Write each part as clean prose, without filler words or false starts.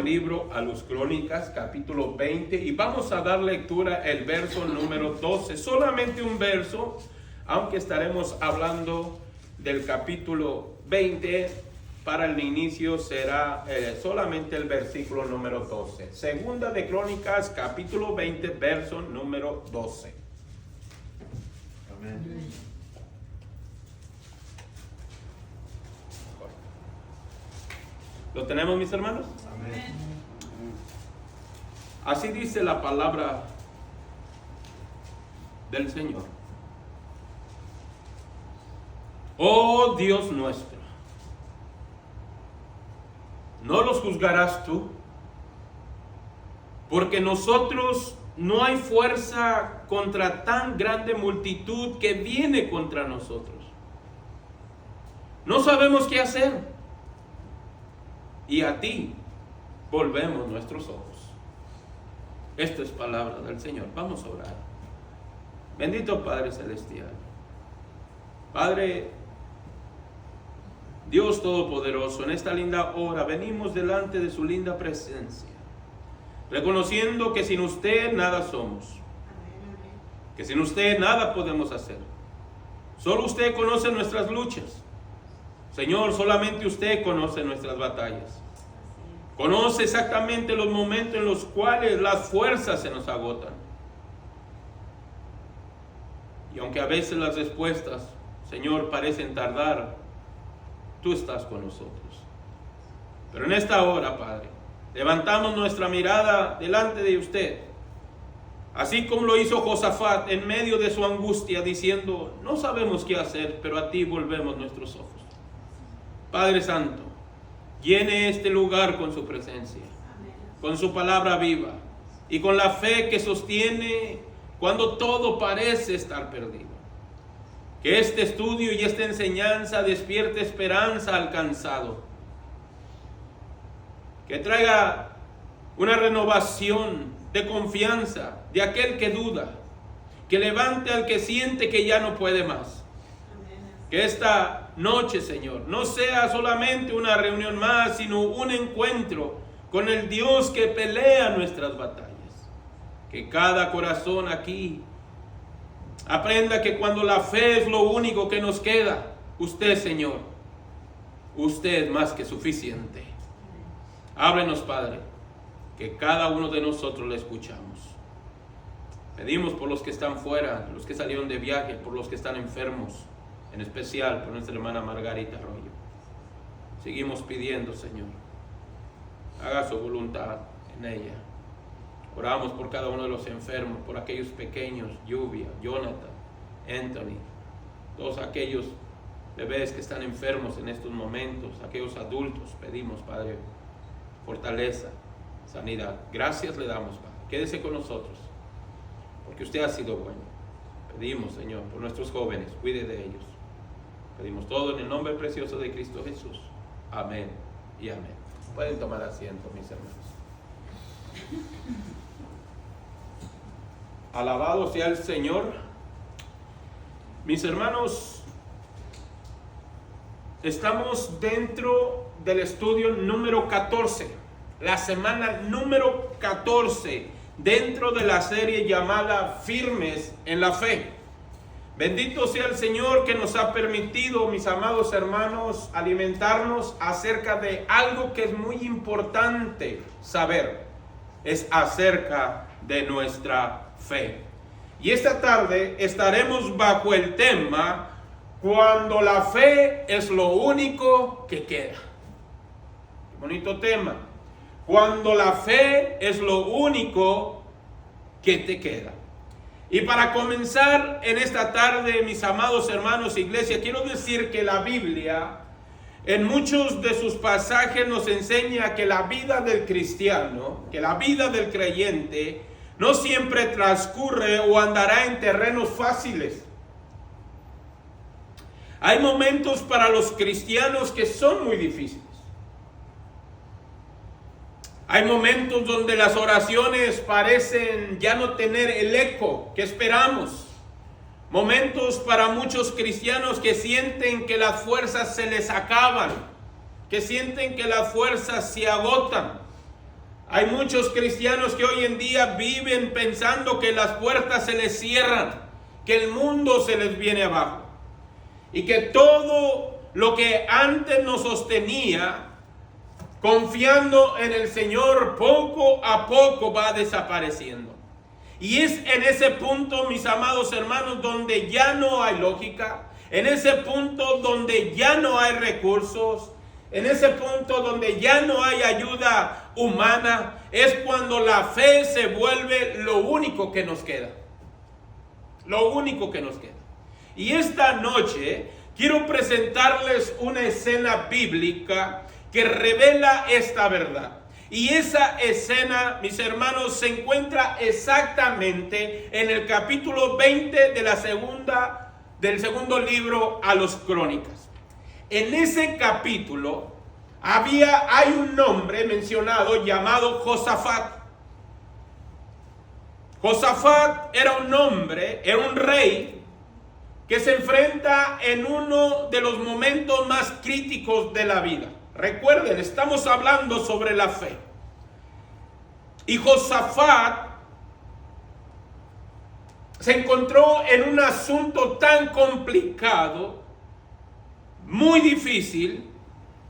Libro a los Crónicas, capítulo 20, y vamos a dar lectura el verso número 12, solamente un verso, aunque estaremos hablando del capítulo 20. Para el inicio será solamente el versículo número 12. Segunda de Crónicas, capítulo 20, verso número 12. Amén. ¿Lo tenemos, mis hermanos? Amén. Así dice la palabra del Señor. Oh Dios nuestro, no los juzgarás tú, porque nosotros no hay fuerza contra tan grande multitud que viene contra nosotros. No sabemos qué hacer, y a ti volvemos nuestros ojos. Esta es palabra del Señor. Vamos a orar. Bendito Padre Celestial, Padre Dios Todopoderoso, en esta linda hora venimos delante de su linda presencia, reconociendo que sin usted nada somos, que sin usted nada podemos hacer. Solo usted conoce nuestras luchas. Señor, solamente usted conoce nuestras batallas. Conoce exactamente los momentos en los cuales las fuerzas se nos agotan. Y aunque a veces las respuestas, Señor, parecen tardar, tú estás con nosotros. Pero en esta hora, Padre, levantamos nuestra mirada delante de usted, así como lo hizo Josafat en medio de su angustia, diciendo: no sabemos qué hacer, pero a ti volvemos nuestros ojos. Padre Santo, llene este lugar con su presencia, con su palabra viva y con la fe que sostiene cuando todo parece estar perdido. Que este estudio y esta enseñanza despierte esperanza al cansado, que traiga una renovación de confianza de aquel que duda, que levante al que siente que ya no puede más. Que esta noche, Señor, no sea solamente una reunión más, sino un encuentro con el Dios que pelea nuestras batallas. Que cada corazón aquí aprenda que cuando la fe es lo único que nos queda, usted, Señor, usted es más que suficiente. Ábrenos, Padre, que cada uno de nosotros le escuchamos. Pedimos por los que están fuera, los que salieron de viaje, por los que están enfermos, en especial por nuestra hermana Margarita Arroyo. Seguimos pidiendo, Señor, haga su voluntad en ella. Oramos por cada uno de los enfermos, por aquellos pequeños, Lluvia, Jonathan, Anthony, todos aquellos bebés que están enfermos en estos momentos, aquellos adultos. Pedimos, Padre, fortaleza, sanidad. Gracias le damos, Padre. Quédese con nosotros, porque usted ha sido bueno. Pedimos, Señor, por nuestros jóvenes, cuide de ellos. Pedimos todo en el nombre precioso de Cristo Jesús. Amén y amén. Pueden tomar asiento, mis hermanos. Alabado sea el Señor. Mis hermanos, estamos dentro del estudio número 14, la semana número 14, dentro de la serie llamada Firmes en la Fe. Bendito sea el Señor que nos ha permitido, mis amados hermanos, alimentarnos acerca de algo que es muy importante saber. Es acerca de nuestra fe. Y esta tarde estaremos bajo el tema: cuando la fe es lo único que queda. Qué bonito tema. Cuando la fe es lo único que te queda. Y para comenzar en esta tarde, mis amados hermanos, iglesia, quiero decir que la Biblia, en muchos de sus pasajes, nos enseña que la vida del cristiano, que la vida del creyente, no siempre transcurre o andará en terrenos fáciles. Hay momentos para los cristianos que son muy difíciles. Hay momentos donde las oraciones parecen ya no tener el eco que esperamos. Momentos para muchos cristianos que sienten que las fuerzas se les acaban, que sienten que las fuerzas se agotan. Hay muchos cristianos que hoy en día viven pensando que las puertas se les cierran, que el mundo se les viene abajo y que todo lo que antes nos sostenía, confiando en el Señor, poco a poco va desapareciendo. Y es en ese punto, mis amados hermanos, donde ya no hay lógica, en ese punto donde ya no hay recursos, en ese punto donde ya no hay ayuda humana, es cuando la fe se vuelve lo único que nos queda. Lo único que nos queda. Y esta noche quiero presentarles una escena bíblica que revela esta verdad. Y esa escena, mis hermanos, se encuentra exactamente en el capítulo 20 del segundo libro a los Crónicas. En ese capítulo hay un nombre mencionado llamado Josafat. Josafat era un hombre, era un rey que se enfrenta en uno de los momentos más críticos de la vida. Recuerden, estamos hablando sobre la fe. Y Josafat se encontró en un asunto tan complicado, muy difícil,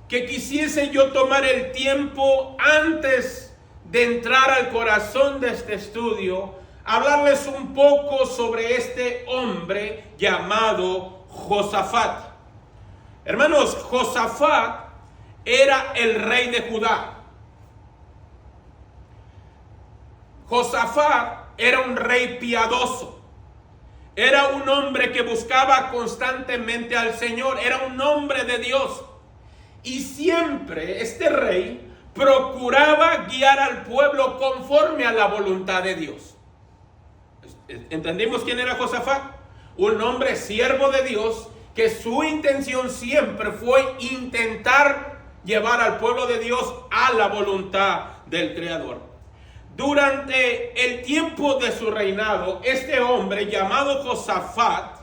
que quisiese yo tomar el tiempo antes de entrar al corazón de este estudio, hablarles un poco sobre este hombre llamado Josafat. Hermanos, Josafat era el rey de Judá. Josafat era un rey piadoso. Era un hombre que buscaba constantemente al Señor. Era un hombre de Dios. Y siempre este rey procuraba guiar al pueblo conforme a la voluntad de Dios. ¿Entendimos quién era Josafat? Un hombre siervo de Dios, que su intención siempre fue intentar llevar al pueblo de Dios a la voluntad del Creador. Durante el tiempo de su reinado, este hombre llamado Josafat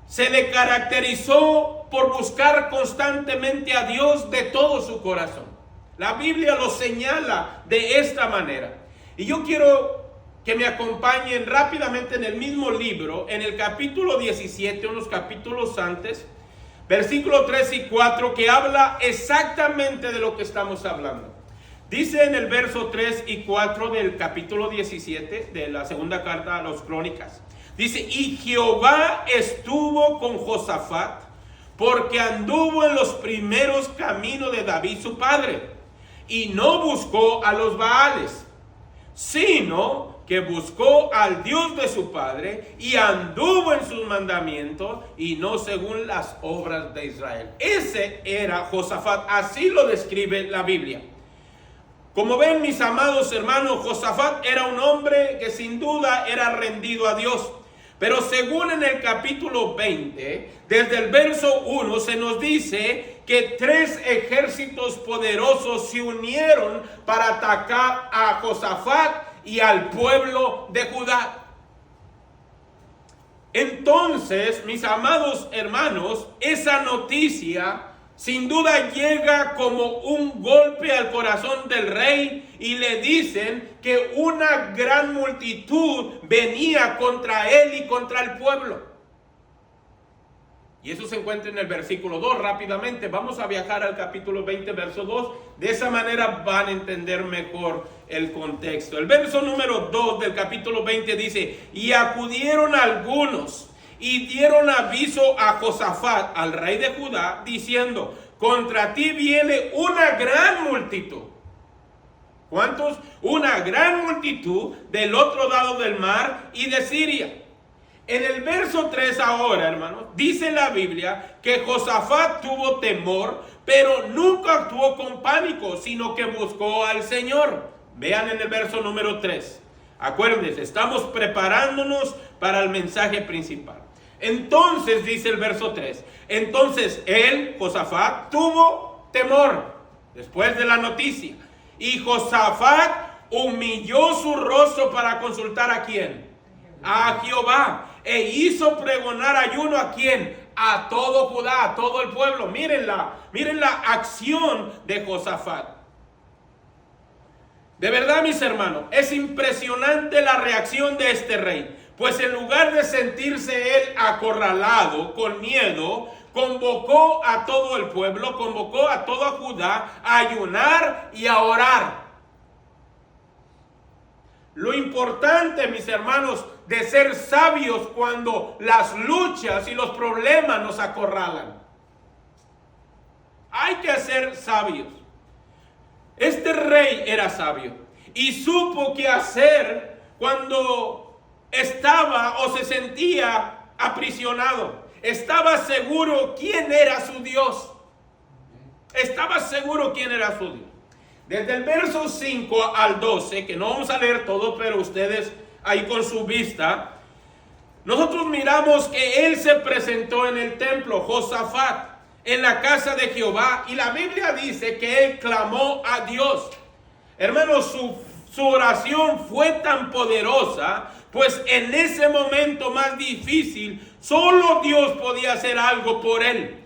se le caracterizó por buscar constantemente a Dios de todo su corazón. La Biblia lo señala de esta manera. Y yo quiero que me acompañen rápidamente en el mismo libro, en el capítulo 17, unos capítulos antes, versículos 3 y 4, que habla exactamente de lo que estamos hablando. Dice en el verso 3 y 4 del capítulo 17 de la segunda carta a los Crónicas. Dice, y Jehová estuvo con Josafat, porque anduvo en los primeros caminos de David su padre, y no buscó a los Baales, sino que buscó al Dios de su padre, y anduvo en sus mandamientos, y no según las obras de Israel. Ese era Josafat, así lo describe la Biblia. Como ven, mis amados hermanos, Josafat era un hombre que sin duda era rendido a Dios. Pero según en el capítulo 20, desde el verso 1, se nos dice que 3 ejércitos poderosos se unieron para atacar a Josafat y al pueblo de Judá. Entonces, mis amados hermanos, esa noticia sin duda llega como un golpe al corazón del rey, y le dicen que una gran multitud venía contra él y contra el pueblo. Y eso se encuentra en el versículo 2. Rápidamente vamos a viajar al capítulo 20, verso 2. De esa manera van a entender mejor el contexto. El verso número 2 del capítulo 20 dice, y acudieron algunos y dieron aviso a Josafat, al rey de Judá, diciendo, contra ti viene una gran multitud. ¿Cuántos? Una gran multitud del otro lado del mar y de Siria. En el verso 3 ahora, hermanos, dice la Biblia que Josafat tuvo temor, pero nunca actuó con pánico, sino que buscó al Señor. Vean en el verso número 3. Acuérdense, estamos preparándonos para el mensaje principal. Entonces, dice el verso 3, entonces él, Josafat, tuvo temor después de la noticia. Y Josafat humilló su rostro para consultar ¿a quién? A Jehová. E hizo pregonar ayuno ¿a quién? A todo Judá, a todo el pueblo. Miren la acción de Josafat. De verdad, mis hermanos, es impresionante la reacción de este rey. Pues en lugar de sentirse él acorralado, con miedo, convocó a todo el pueblo, convocó a toda Judá a ayunar y a orar. Lo importante, mis hermanos, de ser sabios cuando las luchas y los problemas nos acorralan. Hay que ser sabios. Este rey era sabio y supo qué hacer cuando estaba o se sentía aprisionado. Estaba seguro quién era su Dios. Estaba seguro quién era su Dios. Desde el verso 5 al 12, que no vamos a leer todo, pero ustedes ahí con su vista, nosotros miramos que él se presentó en el templo, Josafat, en la casa de Jehová, y la Biblia dice que él clamó a Dios. Hermanos, su oración fue tan poderosa, pues en ese momento más difícil, solo Dios podía hacer algo por él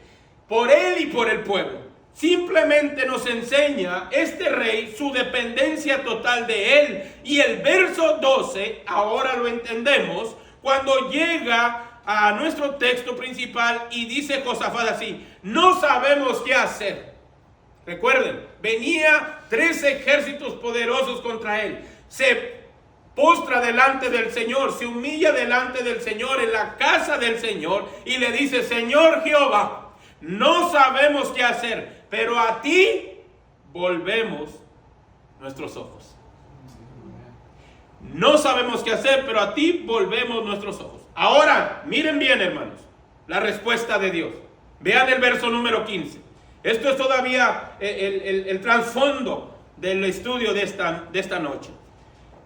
y por el pueblo. Simplemente nos enseña este rey su dependencia total de él. Y el verso 12, ahora lo entendemos, cuando llega a nuestro texto principal y dice Josafat así: no sabemos qué hacer. Recuerden, venía 3 ejércitos poderosos contra él. Se postra delante del Señor, se humilla delante del Señor en la casa del Señor y le dice: Señor Jehová, no sabemos qué hacer, pero a ti volvemos nuestros ojos. No sabemos qué hacer, pero a ti volvemos nuestros ojos. Ahora, miren bien, hermanos, la respuesta de Dios. Vean el verso número 15. Esto es todavía el trasfondo del estudio de esta noche.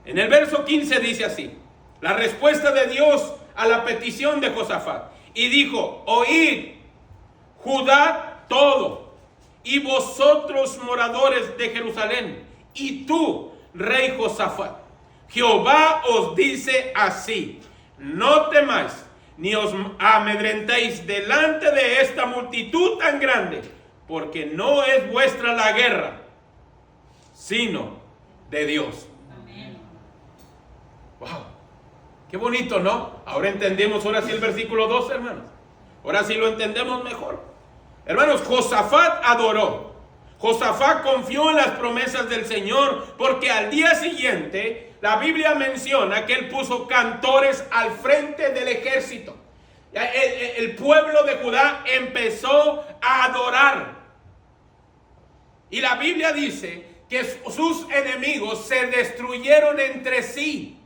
En el verso 15 dice así: la respuesta de Dios a la petición de Josafat. Y dijo: oíd, Judá todo, y vosotros moradores de Jerusalén, y tú, rey Josafat, Jehová os dice así: no temáis, ni os amedrentéis delante de esta multitud tan grande, porque no es vuestra la guerra, sino de Dios. Amén. Wow, qué bonito, ¿no? Ahora entendemos, ahora sí, el versículo 2, hermanos. Ahora sí lo entendemos mejor. Hermanos, Josafat adoró. Josafat confió en las promesas del Señor, porque al día siguiente la Biblia menciona que él puso cantores al frente del ejército. El pueblo de Judá empezó a adorar. Y la Biblia dice que sus enemigos se destruyeron entre sí,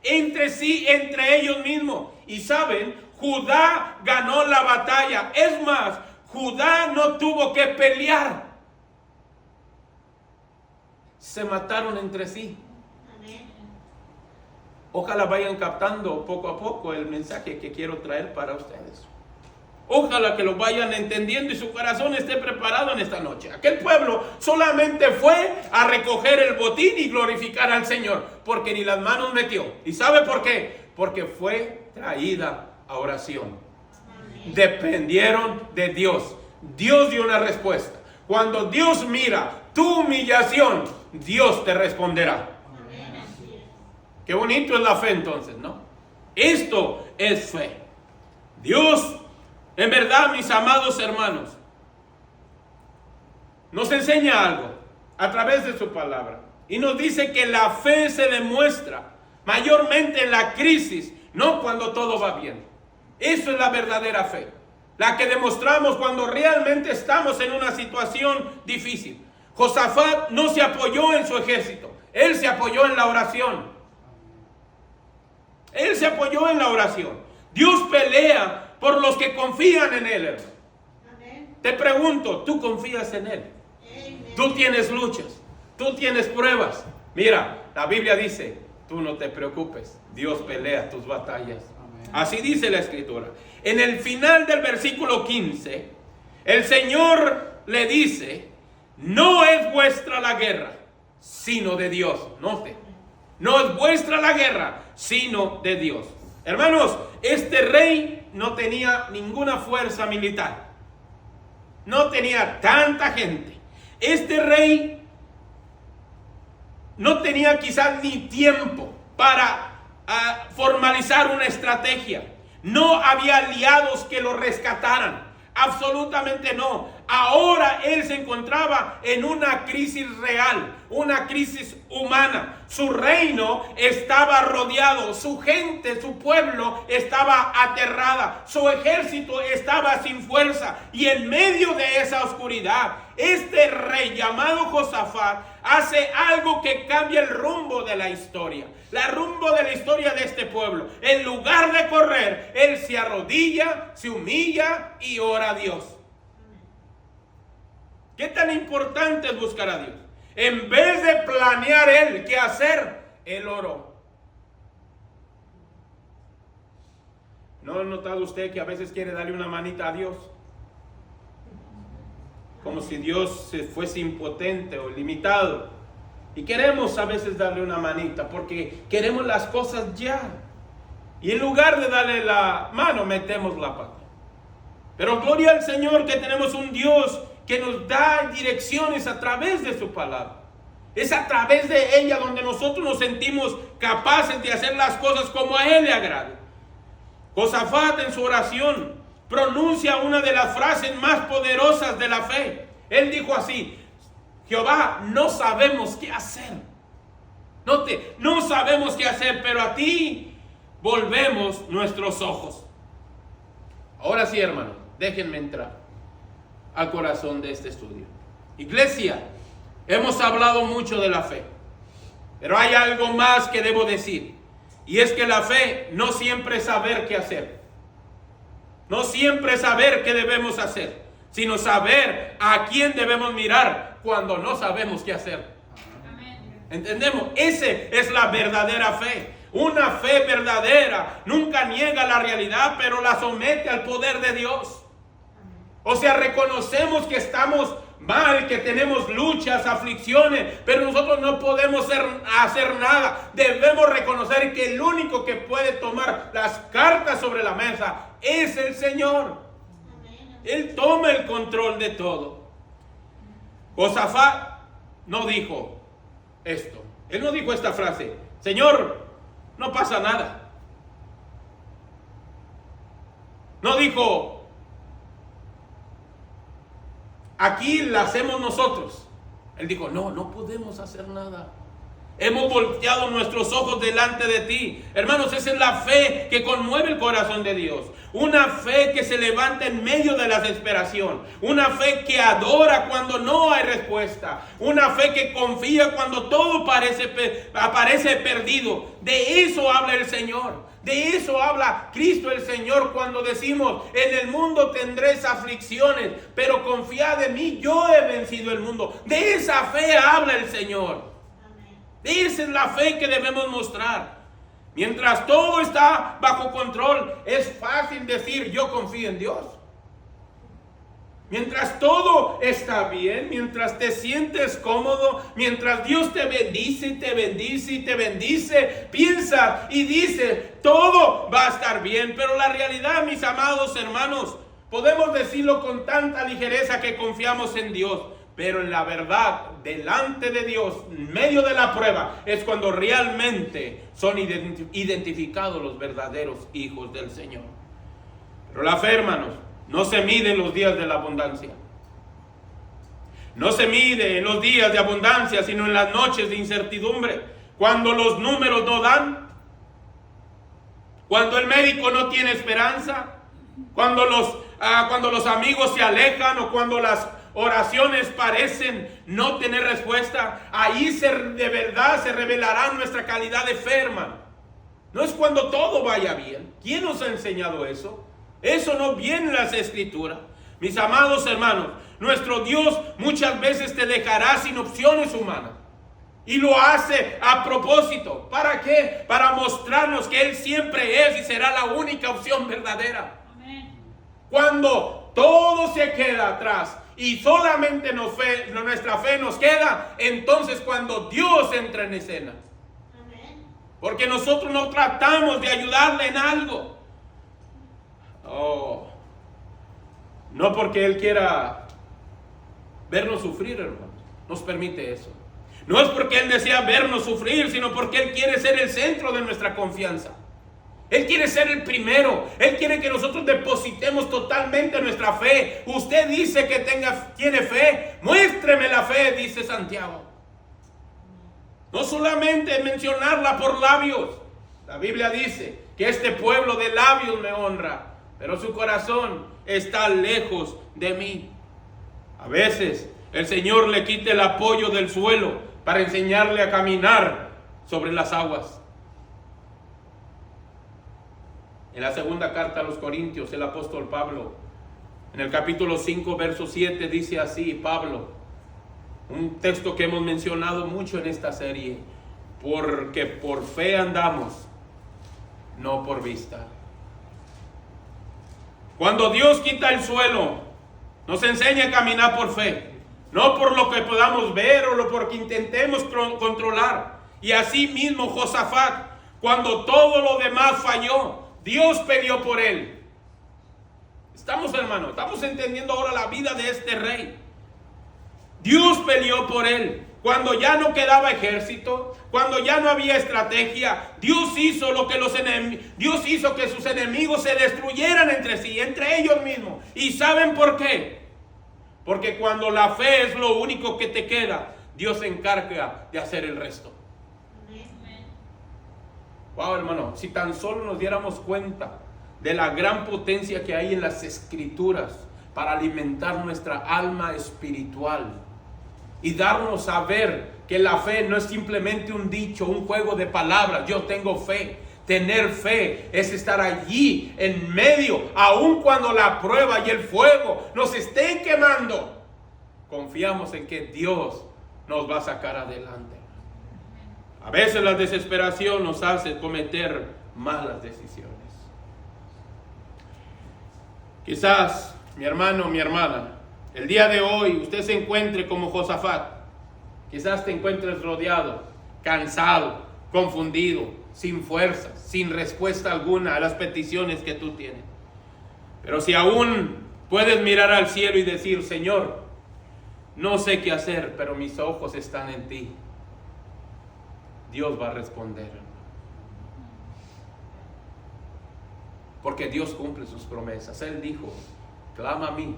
entre ellos mismos. Y saben, Judá ganó la batalla. Es más, Judá no tuvo que pelear. Se mataron entre sí. Ojalá vayan captando poco a poco el mensaje que quiero traer para ustedes. Ojalá que lo vayan entendiendo y su corazón esté preparado en esta noche. Aquel pueblo solamente fue a recoger el botín y glorificar al Señor, porque ni las manos metió. ¿Y sabe por qué? Porque fue traída a oración. Dependieron de Dios. Dios dio una respuesta. Cuando Dios mira tu humillación, Dios te responderá. Qué bonito es la fe entonces, ¿no? Esto es fe. Dios, en verdad, mis amados hermanos, nos enseña algo a través de su palabra. Y nos dice que la fe se demuestra mayormente en la crisis, no cuando todo va bien. Eso es la verdadera fe. La que demostramos cuando realmente estamos en una situación difícil. Josafat no se apoyó en su ejército. Él se apoyó en la oración. Él se apoyó en la oración. Dios pelea por los que confían en Él. Amén. Te pregunto, ¿tú confías en Él? Amén. Tú tienes luchas, tú tienes pruebas. Mira, la Biblia dice, tú no te preocupes, Dios pelea tus batallas. Amén. Así dice la Escritura. En el final del versículo 15, el Señor le dice, no es vuestra la guerra, sino de Dios. Note, no es vuestra la guerra, sino de Dios. Hermanos, este rey no tenía ninguna fuerza militar. No tenía tanta gente. Este rey no tenía quizás ni tiempo para formalizar una estrategia. No había aliados que lo rescataran. Absolutamente no. Ahora él se encontraba en una crisis real, una crisis humana. Su reino estaba rodeado, su gente, su pueblo estaba aterrada, su ejército estaba sin fuerza. Y en medio de esa oscuridad, este rey llamado Josafat hace algo que cambia el rumbo de la historia. El rumbo de la historia de este pueblo. En lugar de correr, él se arrodilla, se humilla y ora a Dios. ¿Qué tan importante es buscar a Dios? En vez de planear él qué hacer, él oró. ¿No ha notado usted que a veces quiere darle una manita a Dios? Como si Dios fuese impotente o limitado. Y queremos a veces darle una manita porque queremos las cosas ya. Y en lugar de darle la mano, metemos la pata. Pero gloria al Señor que tenemos un Dios que nos da direcciones a través de su palabra. Es a través de ella donde nosotros nos sentimos capaces de hacer las cosas como a Él le agrade. Josafat en su oración pronuncia una de las frases más poderosas de la fe. Él dijo así: Jehová, no sabemos qué hacer. Note, no sabemos qué hacer, pero a ti volvemos nuestros ojos. Ahora sí, hermanos, déjenme entrar al corazón de este estudio. Iglesia, hemos hablado mucho de la fe, pero hay algo más que debo decir, y es que la fe no siempre es saber qué hacer, no siempre es saber qué debemos hacer, sino saber a quién debemos mirar cuando no sabemos qué hacer. ¿Entendemos? Esa es la verdadera fe. Una fe verdadera nunca niega la realidad, pero la somete al poder de Dios. O sea, reconocemos que estamos mal, que tenemos luchas, aflicciones, pero nosotros no podemos hacer nada. Debemos reconocer que el único que puede tomar las cartas sobre la mesa es el Señor. Él toma el control de todo. Josafat no dijo esto. Él no dijo esta frase: Señor, no pasa nada. No dijo: aquí la hacemos nosotros. Él dijo: no podemos hacer nada. Hemos volteado nuestros ojos delante de ti. Hermanos, esa es la fe que conmueve el corazón de Dios. Una fe que se levanta en medio de la desesperación. Una fe que adora cuando no hay respuesta. Una fe que confía cuando todo parece perdido. De eso habla el Señor. De eso habla Cristo el Señor cuando decimos: en el mundo tendréis aflicciones, pero confiad en mí, yo he vencido el mundo. De esa fe habla el Señor. Esa es la fe que debemos mostrar. Mientras todo está bajo control, es fácil decir: yo confío en Dios. Mientras todo está bien, mientras te sientes cómodo, mientras Dios te bendice y te bendice y te bendice, piensa y dice: todo va a estar bien. Pero la realidad, mis amados hermanos, podemos decirlo con tanta ligereza que confiamos en Dios. Pero en la verdad, delante de Dios, en medio de la prueba, es cuando realmente son identificados los verdaderos hijos del Señor. Pero la fe, hermanos, no se mide en los días de la abundancia. No se mide en los días de abundancia, sino en las noches de incertidumbre. Cuando los números no dan. Cuando el médico no tiene esperanza. Cuando los amigos se alejan, o cuando las oraciones parecen no tener respuesta. Ahí de verdad se revelará nuestra calidad de fe, hermano. No es cuando todo vaya bien. ¿Quién nos ha enseñado eso? Eso no viene en las Escrituras. Mis amados hermanos, nuestro Dios muchas veces te dejará sin opciones humanas. Y lo hace a propósito. ¿Para qué? Para mostrarnos que Él siempre es y será la única opción verdadera. Amén. Cuando todo se queda atrás y solamente nuestra fe nos queda, entonces cuando Dios entra en escena. Amén. Porque nosotros no tratamos de ayudarle en algo. No porque Él quiera vernos sufrir, hermanos. Nos permite eso. No es porque Él desea vernos sufrir, sino porque Él quiere ser el centro de nuestra confianza. Él quiere ser el primero. Él quiere que nosotros depositemos totalmente nuestra fe. Usted dice que tiene fe. Muéstreme la fe, dice Santiago. No solamente mencionarla por labios. La Biblia dice que este pueblo de labios me honra, pero su corazón está lejos de mí. A veces el Señor le quita el apoyo del suelo para enseñarle a caminar sobre las aguas. En la segunda carta a los Corintios, el apóstol Pablo, en el capítulo 5, verso 7, dice así, Pablo, un texto que hemos mencionado mucho en esta serie: porque por fe andamos, no por vista. Cuando Dios quita el suelo, nos enseña a caminar por fe, no por lo que podamos ver o por que intentemos controlar. Y así mismo Josafat, cuando todo lo demás falló, Dios peleó por él. Estamos, hermanos, estamos entendiendo ahora la vida de este rey. Dios peleó por él. Cuando ya no quedaba ejército, cuando ya no había estrategia, Dios hizo que sus enemigos se destruyeran entre sí, entre ellos mismos. ¿Y saben por qué? Porque cuando la fe es lo único que te queda, Dios se encarga de hacer el resto. Wow, hermano, si tan solo nos diéramos cuenta de la gran potencia que hay en las Escrituras para alimentar nuestra alma espiritual y darnos a ver que la fe no es simplemente un dicho, un juego de palabras. Yo tengo fe. Tener fe es estar allí en medio, aun cuando la prueba y el fuego nos estén quemando. Confiamos en que Dios nos va a sacar adelante. A veces la desesperación nos hace cometer malas decisiones. Quizás, mi hermano, mi hermana, el día de hoy usted se encuentre como Josafat. Quizás te encuentres rodeado, cansado, confundido, sin fuerzas, sin respuesta alguna a las peticiones que tú tienes. Pero si aún puedes mirar al cielo y decir: Señor, no sé qué hacer, pero mis ojos están en ti, Dios va a responder. Porque Dios cumple sus promesas. Él dijo: clama a mí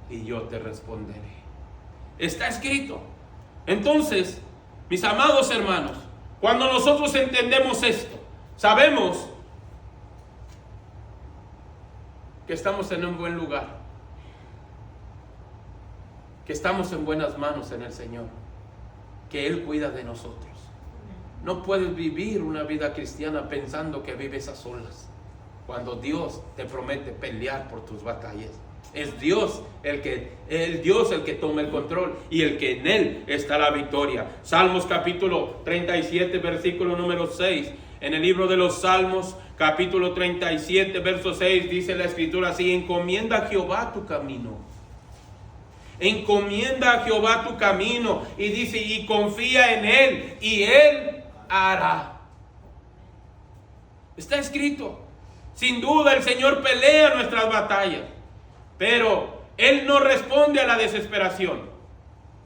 y yo te responderé. Está escrito. Entonces, mis amados hermanos, cuando nosotros entendemos esto, sabemos que estamos en un buen lugar, que estamos en buenas manos en el Señor, que Él cuida de nosotros. No puedes vivir una vida cristiana pensando que vives a solas, cuando Dios te promete pelear por tus batallas. Es Dios el que toma el control y el que en Él está la victoria. Salmos capítulo 37, versículo número 6. En el libro de los Salmos, capítulo 37, verso 6, dice la Escritura así: encomienda a Jehová tu camino. Encomienda a Jehová tu camino. Y dice: y confía en Él, y Él hará. Está escrito. Sin duda el Señor pelea nuestras batallas, pero Él no responde a la desesperación.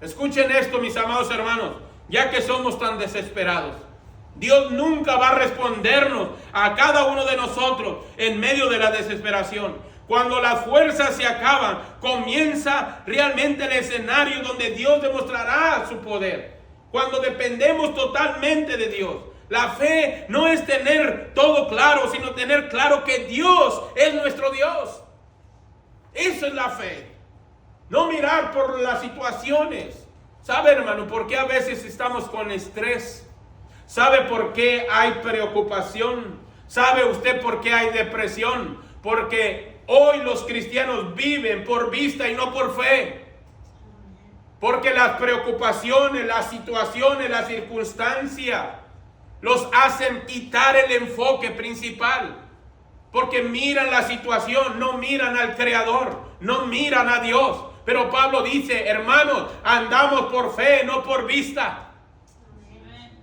Escuchen esto, mis amados hermanos, ya que somos tan desesperados. Dios nunca va a respondernos a cada uno de nosotros en medio de la desesperación. Cuando las fuerzas se acaban, comienza realmente el escenario donde Dios demostrará su poder. Cuando dependemos totalmente de Dios. La fe no es tener todo claro, sino tener claro que Dios es nuestro Dios. Eso es la fe. No mirar por las situaciones. ¿Sabe, hermano, por qué a veces estamos con estrés? ¿Sabe por qué hay preocupación? ¿Sabe usted por qué hay depresión? Porque hoy los cristianos viven por vista y no por fe. Porque las preocupaciones, las situaciones, las circunstancias los hacen quitar el enfoque principal. Porque miran la situación, no miran al Creador, no miran a Dios. Pero Pablo dice: hermanos, andamos por fe, no por vista. Amén.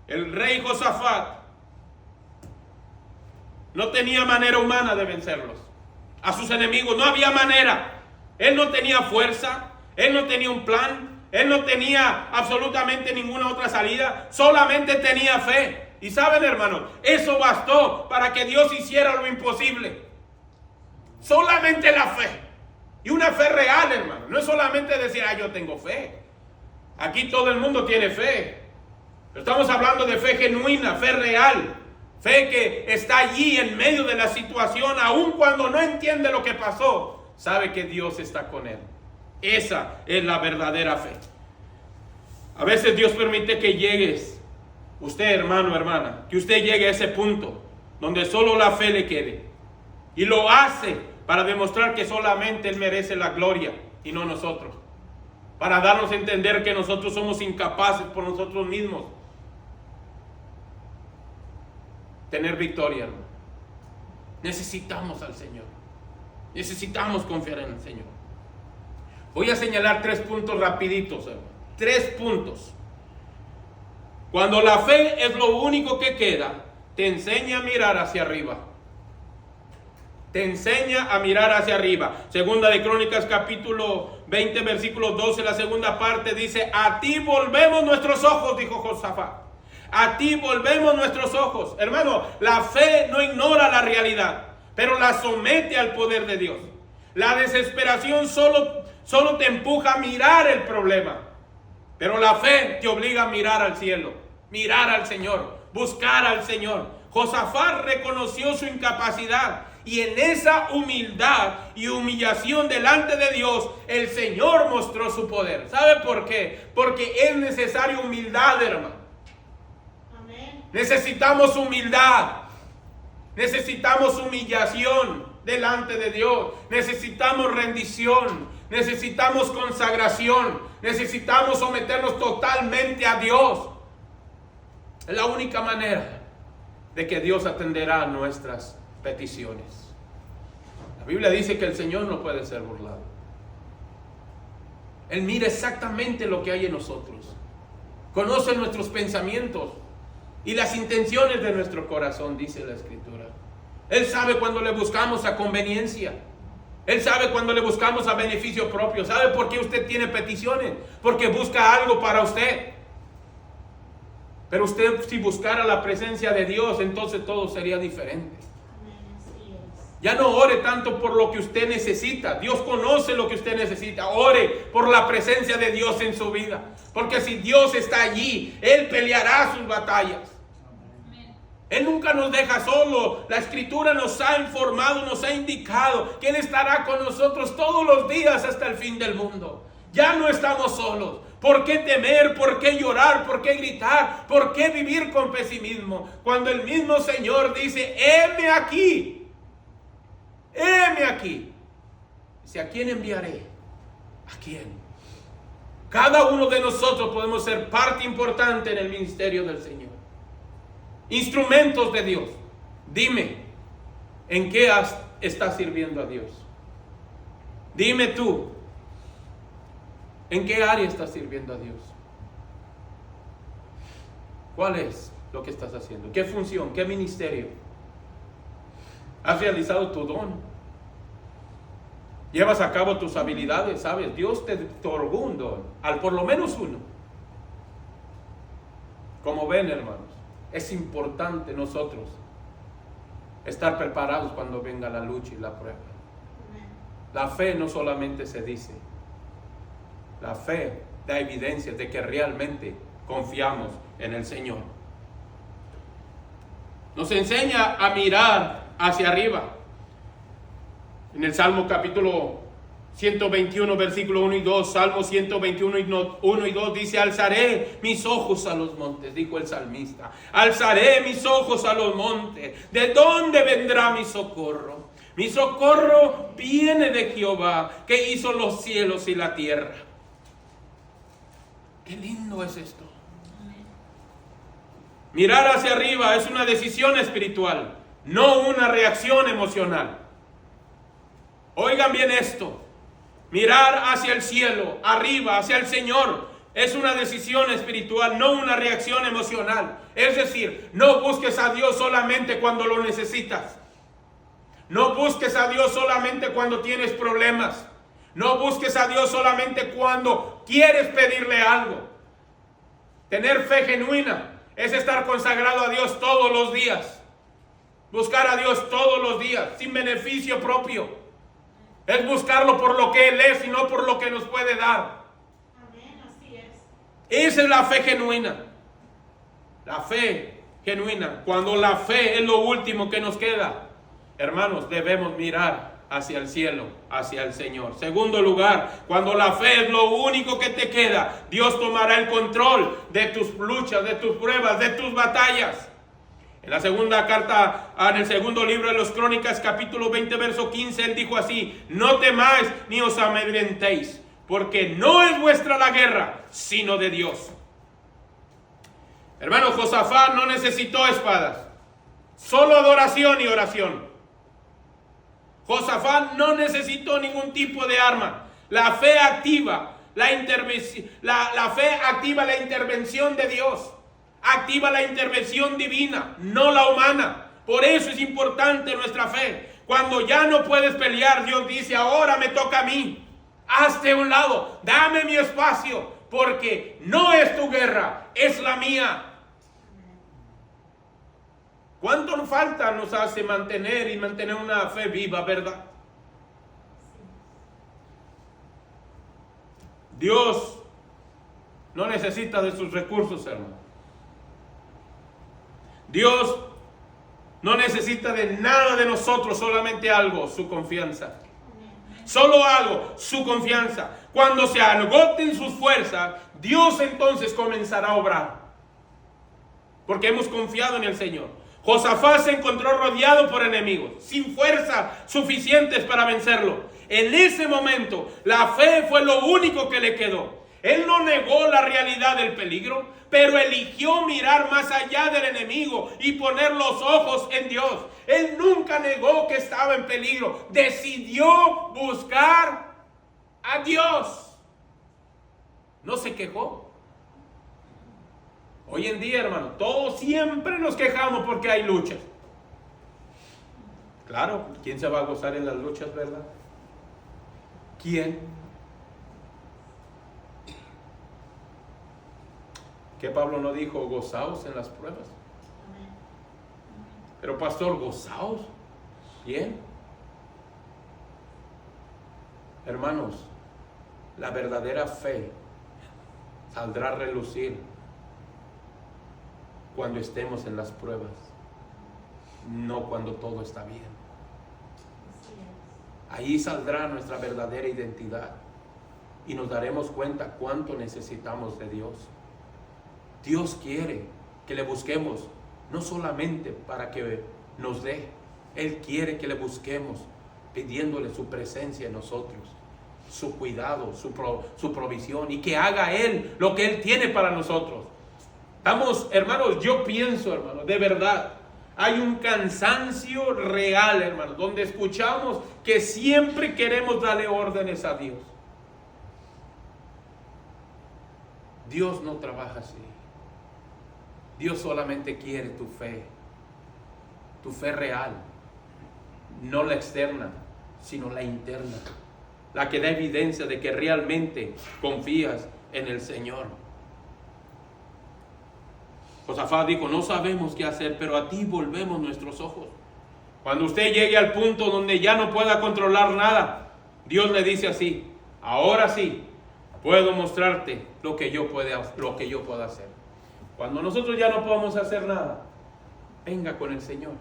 El rey Josafat no tenía manera humana de vencerlos. A sus enemigos no había manera. Él no tenía fuerza, él no tenía un plan, Él no tenía absolutamente ninguna otra salida, solamente tenía fe. Y saben, hermanos, eso bastó para que Dios hiciera lo imposible. Solamente la fe. Y una fe real, hermano. No es solamente decir, yo tengo fe. Aquí todo el mundo tiene fe. Pero estamos hablando de fe genuina, fe real. Fe que está allí en medio de la situación, aun cuando no entiende lo que pasó, sabe que Dios está con él. Esa es la verdadera fe. A veces Dios permite que llegues, usted hermano, hermana, que usted llegue a ese punto donde solo la fe le quede. Y lo hace para demostrar que solamente Él merece la gloria y no nosotros. Para darnos a entender que nosotros somos incapaces por nosotros mismos tener victoria, hermano. Necesitamos al Señor. Necesitamos confiar en el Señor. Voy a señalar 3 puntos rapiditos, hermano. 3 puntos. Cuando la fe es lo único que queda, te enseña a mirar hacia arriba. Te enseña a mirar hacia arriba. Segunda de Crónicas capítulo 20 versículo 12, la segunda parte dice: a ti volvemos nuestros ojos, dijo Josafat. A ti volvemos nuestros ojos. Hermano, la fe no ignora la realidad, pero la somete al poder de Dios. La desesperación solo te empuja a mirar el problema, pero la fe te obliga a mirar al cielo, mirar al Señor, buscar al Señor. Josafat reconoció su incapacidad, y en esa humildad y humillación delante de Dios, el Señor mostró su poder. ¿Sabe por qué? Porque es necesaria humildad, hermano. Amén. Necesitamos humildad. Necesitamos humillación delante de Dios. Necesitamos rendición. Necesitamos consagración. Necesitamos someternos totalmente a Dios. Es la única manera de que Dios atenderá a nuestras peticiones. La Biblia dice que el Señor no puede ser burlado. Él mira exactamente lo que hay en nosotros. Conoce nuestros pensamientos y las intenciones de nuestro corazón, dice la Escritura. Él sabe cuando le buscamos a conveniencia. Él sabe cuando le buscamos a beneficio propio. ¿Sabe por qué usted tiene peticiones? Porque busca algo para usted. Pero usted, si buscara la presencia de Dios, entonces todo sería diferente. Ya no ore tanto por lo que usted necesita. Dios conoce lo que usted necesita. Ore por la presencia de Dios en su vida. Porque si Dios está allí, Él peleará sus batallas. Él nunca nos deja solo. La Escritura nos ha informado, nos ha indicado que Él estará con nosotros todos los días hasta el fin del mundo. Ya no estamos solos. ¿Por qué temer? ¿Por qué llorar? ¿Por qué gritar? ¿Por qué vivir con pesimismo? Cuando el mismo Señor dice: heme aquí. Heme aquí. Dice: ¿a quién enviaré? ¿A quién? Cada uno de nosotros podemos ser parte importante en el ministerio del Señor. Instrumentos de Dios. Dime, ¿en qué estás sirviendo a Dios? Dime tú, ¿en qué área estás sirviendo a Dios? ¿Cuál es lo que estás haciendo? ¿Qué función? ¿Qué ministerio? ¿Has realizado tu don? ¿Llevas a cabo tus habilidades? ¿Sabes? Dios te otorgó un don, por lo menos uno. Como ven, hermanos, es importante nosotros estar preparados cuando venga la lucha y la prueba. La fe no solamente se dice. La fe da evidencia de que realmente confiamos en el Señor. Nos enseña a mirar hacia arriba. En el Salmo capítulo 121, versículo 1 y 2, Salmo 121, 1 y 2 dice: alzaré mis ojos a los montes, dijo el salmista. Alzaré mis ojos a los montes. ¿De dónde vendrá mi socorro? Mi socorro viene de Jehová, que hizo los cielos y la tierra. Qué lindo es esto. Mirar hacia arriba es una decisión espiritual, no una reacción emocional. Oigan bien esto. Mirar hacia el cielo, arriba, hacia el Señor, es una decisión espiritual, no una reacción emocional. Es decir, no busques a Dios solamente cuando lo necesitas. No busques a Dios solamente cuando tienes problemas. No busques a Dios solamente cuando quieres pedirle algo. Tener fe genuina es estar consagrado a Dios todos los días. Buscar a Dios todos los días, sin beneficio propio. Es buscarlo por lo que Él es y no por lo que nos puede dar. Amén, así es. Esa es la fe genuina. La fe genuina. Cuando la fe es lo último que nos queda, hermanos, debemos mirar hacia el cielo, hacia el Señor. Segundo lugar, cuando la fe es lo único que te queda, Dios tomará el control de tus luchas, de tus pruebas, de tus batallas. En la segunda carta, en el segundo libro de los Crónicas, capítulo 20, verso 15, Él dijo así: no temáis ni os amedrentéis, porque no es vuestra la guerra, sino de Dios. Hermano, Josafat no necesitó espadas, solo adoración y oración. Josafat no necesitó ningún tipo de arma. La fe activa la intervención de Dios. Activa la intervención divina, no la humana. Por eso es importante nuestra fe. Cuando ya no puedes pelear, Dios dice: ahora me toca a mí. Hazte a un lado, dame mi espacio, porque no es tu guerra, es la mía. ¿Cuánto falta nos hace mantener una fe viva, verdad? Dios no necesita de sus recursos, hermano. Dios no necesita de nada de nosotros, solamente algo: su confianza. Solo algo: su confianza. Cuando se agoten sus fuerzas, Dios entonces comenzará a obrar, porque hemos confiado en el Señor. Josafat se encontró rodeado por enemigos, sin fuerzas suficientes para vencerlo. En ese momento, la fe fue lo único que le quedó. Él no negó la realidad del peligro, pero eligió mirar más allá del enemigo y poner los ojos en Dios. Él nunca negó que estaba en peligro. Decidió buscar a Dios. No se quejó. Hoy en día, hermano, todos siempre nos quejamos porque hay luchas. Claro, ¿quién se va a gozar en las luchas, verdad? ¿Quién? ¿Qué Pablo no dijo? Gozaos en las pruebas. Pero pastor, gozaos. ¿Quién? Hermanos, la verdadera fe saldrá a relucir cuando estemos en las pruebas, no cuando todo está bien. Ahí saldrá nuestra verdadera identidad y nos daremos cuenta cuánto necesitamos de Dios. Dios quiere que le busquemos, no solamente para que nos dé. Él quiere que le busquemos pidiéndole su presencia en nosotros, su cuidado, su provisión, y que haga Él lo que Él tiene para nosotros. Vamos, hermanos, yo pienso, hermanos, de verdad, hay un cansancio real, hermanos, donde escuchamos que siempre queremos darle órdenes a Dios. Dios no trabaja así. Dios solamente quiere tu fe real, no la externa, sino la interna, la que da evidencia de que realmente confías en el Señor. Josafat dijo: no sabemos qué hacer, pero a ti volvemos nuestros ojos. Cuando usted llegue al punto donde ya no pueda controlar nada, Dios le dice así: ahora sí, puedo mostrarte lo que yo puedo hacer. Cuando nosotros ya no podamos hacer nada, venga con el Señor.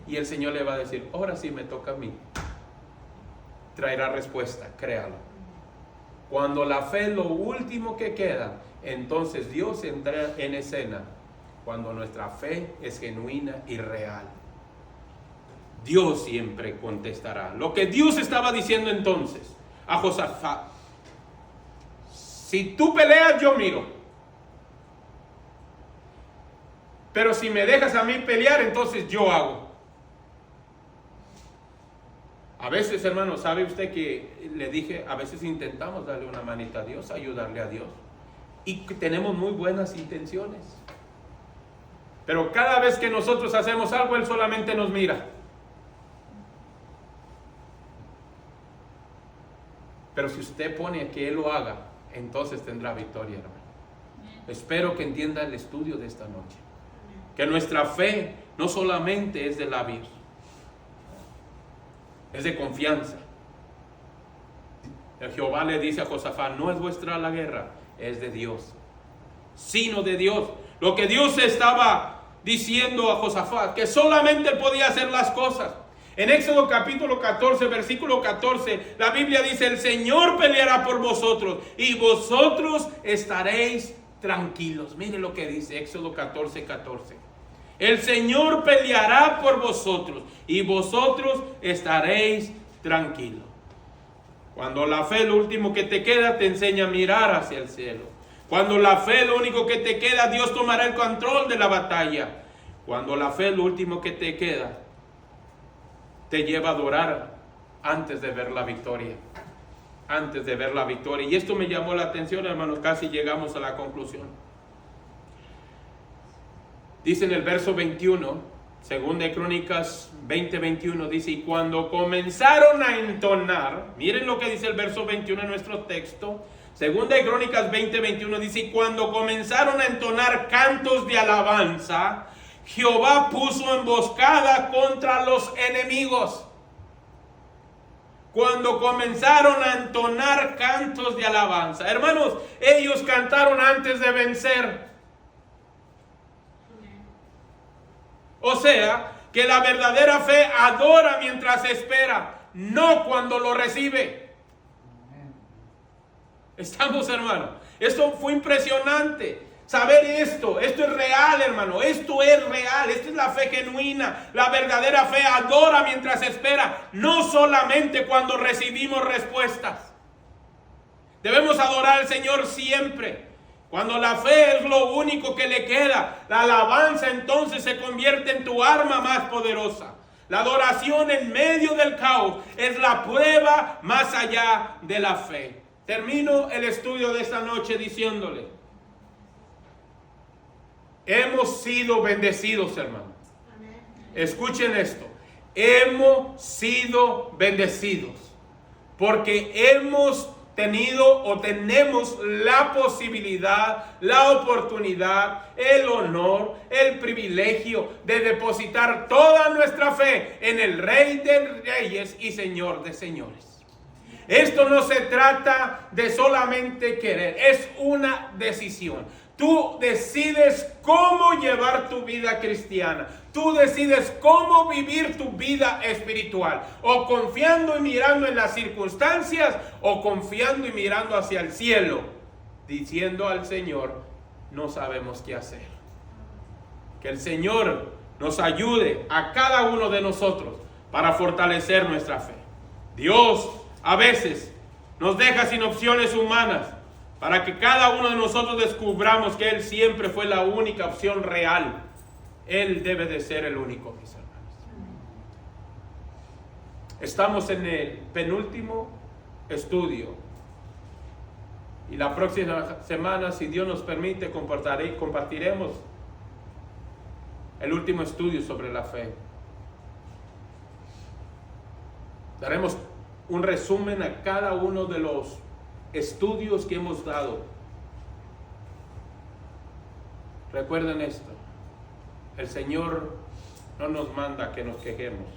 Y el Señor le va a decir: ahora sí me toca a mí. Traerá respuesta, créalo. Cuando la fe es lo último que queda, entonces Dios entra en escena. Cuando nuestra fe es genuina y real, Dios siempre contestará. Lo que Dios estaba diciendo entonces a Josafat: si tú peleas, yo miro, pero si me dejas a mí pelear, entonces yo hago. A veces, hermano, ¿sabe usted que le dije? A veces intentamos darle una manita a Dios, ayudarle a Dios, y tenemos muy buenas intenciones, pero cada vez que nosotros hacemos algo, Él solamente nos mira. Pero si usted pone que Él lo haga, entonces tendrá victoria, hermano. Espero que entienda el estudio de esta noche. Que nuestra fe no solamente es de labios, es de confianza. El Jehová le dice a Josafat: no es vuestra la guerra, es de Dios, sino de Dios. Lo que Dios estaba diciendo a Josafat, que solamente él podía hacer las cosas. En Éxodo capítulo 14, versículo 14, la Biblia dice: el Señor peleará por vosotros y vosotros estaréis tranquilos. Miren lo que dice Éxodo 14, 14. El Señor peleará por vosotros y vosotros estaréis tranquilos. Cuando la fe, lo último que te queda, te enseña a mirar hacia el cielo. Cuando la fe, lo único que te queda, Dios tomará el control de la batalla. Cuando la fe, lo último que te queda, te lleva a adorar antes de ver la victoria. Antes de ver la victoria. Y esto me llamó la atención, hermanos, casi llegamos a la conclusión. Dice en el verso 21, segunda de Crónicas 20:21, dice: y cuando comenzaron a entonar, miren lo que dice el verso 21 en nuestro texto. Segunda de Crónicas 20:21 dice: y cuando comenzaron a entonar cantos de alabanza, Jehová puso emboscada contra los enemigos. Cuando comenzaron a entonar cantos de alabanza, hermanos, ellos cantaron antes de vencer. O sea, que la verdadera fe adora mientras espera, no cuando lo recibe. Estamos, hermano. Esto fue impresionante. Saber esto es real, hermano. Esto es real. Esta es la fe genuina. La verdadera fe adora mientras espera, no solamente cuando recibimos respuestas. Debemos adorar al Señor siempre. Cuando la fe es lo único que le queda, la alabanza entonces se convierte en tu arma más poderosa. La adoración en medio del caos es la prueba más allá de la fe. Termino el estudio de esta noche diciéndole: hemos sido bendecidos, hermano. Escuchen esto: hemos sido bendecidos porque hemos tenido o tenemos la posibilidad, la oportunidad, el honor, el privilegio de depositar toda nuestra fe en el Rey de Reyes y Señor de Señores. Esto no se trata de solamente querer, es una decisión. Tú decides cómo llevar tu vida cristiana. Tú decides cómo vivir tu vida espiritual. O confiando y mirando en las circunstancias, o confiando y mirando hacia el cielo, diciendo al Señor: no sabemos qué hacer. Que el Señor nos ayude a cada uno de nosotros para fortalecer nuestra fe. Dios a veces nos deja sin opciones humanas, para que cada uno de nosotros descubramos que Él siempre fue la única opción real. Él debe de ser el único, mis hermanos. Estamos en el penúltimo estudio. Y la próxima semana, si Dios nos permite, compartiremos el último estudio sobre la fe. Daremos un resumen a cada uno de los estudios que hemos dado. Recuerden esto: el Señor no nos manda que nos quejemos,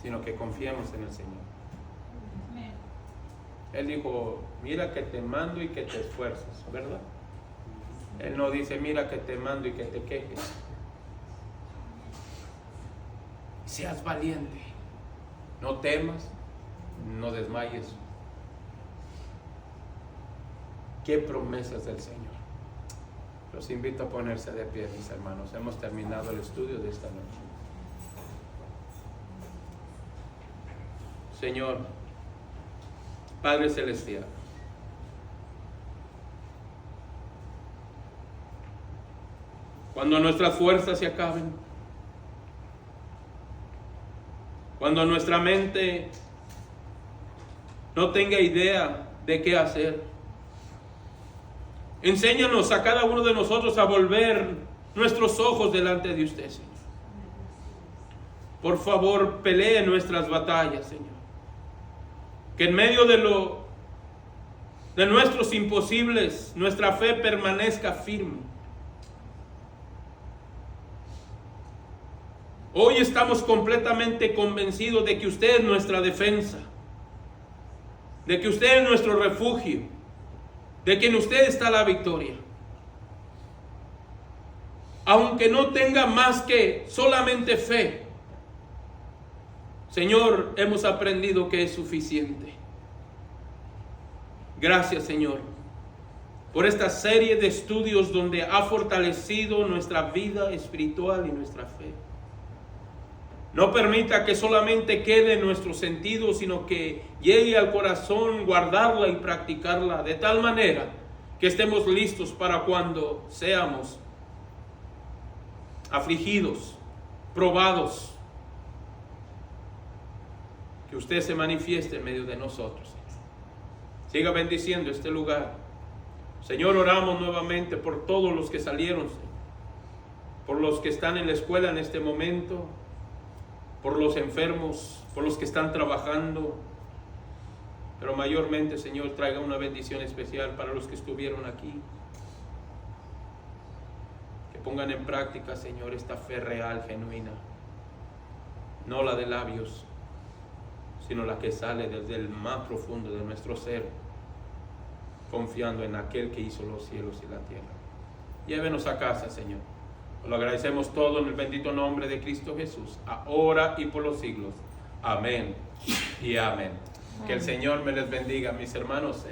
sino que confiemos en el Señor. Él dijo: mira que te mando y que te esfuerces, ¿verdad? Él no dice: mira que te mando y que te quejes. Seas valiente, no temas, no desmayes. Qué promesas del Señor. Los invito a ponerse de pie, mis hermanos. Hemos terminado el estudio de esta noche. Señor, Padre Celestial, cuando nuestras fuerzas se acaben, cuando nuestra mente no tenga idea de qué hacer, enséñanos a cada uno de nosotros a volver nuestros ojos delante de usted, Señor. Por favor, pelee nuestras batallas, Señor. Que en medio de lo de nuestros imposibles, nuestra fe permanezca firme. Hoy estamos completamente convencidos de que usted es nuestra defensa, de que usted es nuestro refugio, de que en usted está la victoria. Aunque no tenga más que solamente fe, Señor, hemos aprendido que es suficiente. Gracias, Señor, por esta serie de estudios donde ha fortalecido nuestra vida espiritual y nuestra fe. No permita que solamente quede en nuestros sentidos, sino que llegue al corazón guardarla y practicarla de tal manera que estemos listos para cuando seamos afligidos, probados, que usted se manifieste en medio de nosotros. Siga bendiciendo este lugar. Señor, oramos nuevamente por todos los que salieron, por los que están en la escuela en este momento, por los enfermos, por los que están trabajando, pero mayormente, Señor, traiga una bendición especial para los que estuvieron aquí. Que pongan en práctica, Señor, esta fe real, genuina, no la de labios, sino la que sale desde el más profundo de nuestro ser, confiando en aquel que hizo los cielos y la tierra. Llévenos a casa, Señor. Lo agradecemos todo en el bendito nombre de Cristo Jesús, ahora y por los siglos. Amén y amén. Que el Señor me les bendiga, mis hermanos.